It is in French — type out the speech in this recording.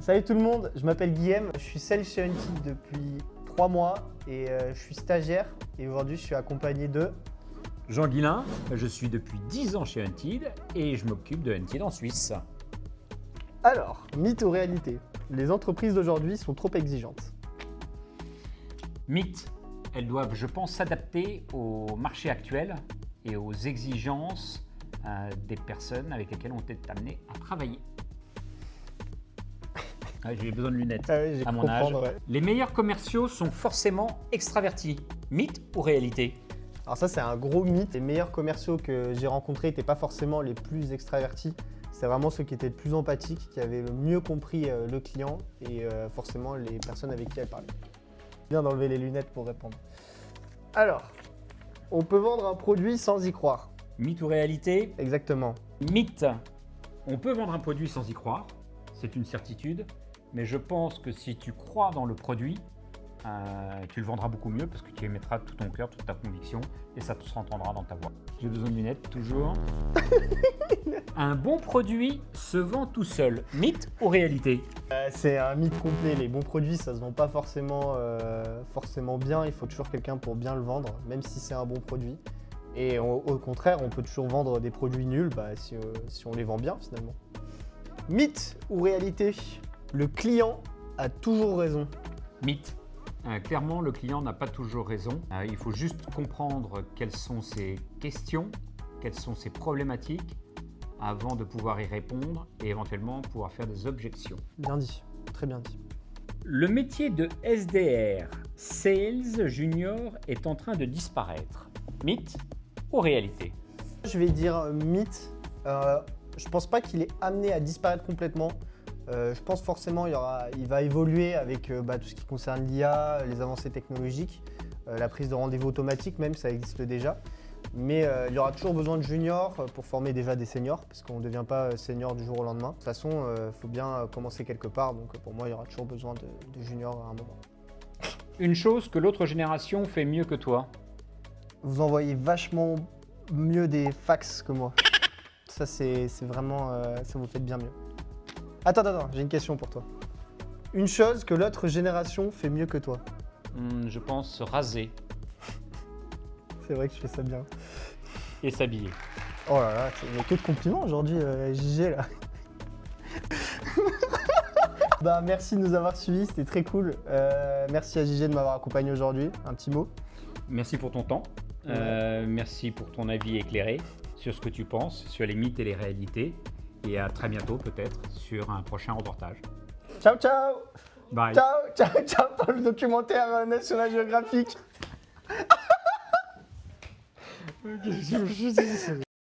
Salut tout le monde, je m'appelle Guillaume, je suis sales chez Untied depuis 3 mois et je suis stagiaire et aujourd'hui je suis accompagné de... Jean Guillain, je suis depuis 10 ans chez Untied et je m'occupe de Untied en Suisse. Alors, mythe ou réalité? Les entreprises d'aujourd'hui sont trop exigeantes. Mythe, elles doivent, je pense, s'adapter au marché actuel et aux exigences des personnes avec lesquelles on est amené à travailler. J'ai besoin de lunettes J'ai à pu mon âge. comprendre, ouais. Les meilleurs commerciaux sont forcément extravertis. Mythe ou réalité? Alors ça c'est un gros mythe, les meilleurs commerciaux que j'ai rencontrés n'étaient pas forcément les plus extravertis, c'est vraiment ceux qui étaient le plus empathiques, qui avaient le mieux compris le client et forcément les personnes avec qui elles parlaient. Bien d'enlever les lunettes pour répondre. Alors, on peut vendre un produit sans y croire. Mythe ou réalité? Exactement. Mythe, on peut vendre un produit sans y croire, c'est une certitude, mais je pense que si tu crois dans le produit, tu le vendras beaucoup mieux parce que tu y mettras tout ton cœur, toute ta conviction et ça s'entendra dans ta voix. J'ai besoin de lunettes, toujours. Un bon produit se vend tout seul. Mythe ou réalité? C'est un mythe complet, les bons produits ça se vend pas forcément bien, il faut toujours quelqu'un pour bien le vendre, même si c'est un bon produit. Et au contraire, on peut toujours vendre des produits nuls si on les vend bien finalement. Mythe ou réalité? Le client a toujours raison. Mythe. Clairement, le client n'a pas toujours raison. Il faut juste comprendre quelles sont ses questions, quelles sont ses problématiques avant de pouvoir y répondre et éventuellement pouvoir faire des objections. Bien dit, très bien dit. Le métier de SDR, Sales Junior, est en train de disparaître. Mythe ou réalité? Je vais dire mythe. Je pense pas qu'il est amené à disparaître complètement. Je pense forcément il va évoluer avec tout ce qui concerne l'IA, les avancées technologiques, la prise de rendez-vous automatique même, ça existe déjà. Mais il y aura toujours besoin de juniors pour former déjà des seniors, parce qu'on ne devient pas senior du jour au lendemain. De toute façon, il faut bien commencer quelque part, donc pour moi il y aura toujours besoin de juniors à un moment. Une chose que l'autre génération fait mieux que toi? Vous envoyez vachement mieux des fax que moi. Ça c'est vraiment, ça vous fait bien mieux. Attends, j'ai une question pour toi. Une chose que l'autre génération fait mieux que toi. Je pense se raser C'est vrai que je fais ça bien. et s'habiller. Oh là là, il n'y a que de compliments aujourd'hui, JG là. Merci de nous avoir suivis, c'était très cool. Merci à JG de m'avoir accompagné aujourd'hui. Un petit mot. Merci pour ton temps. Merci pour ton avis éclairé sur ce que tu penses, sur les mythes et les réalités. Et à très bientôt peut-être sur un prochain reportage. Ciao, ciao. Bye. Ciao pour le documentaire National Geographic.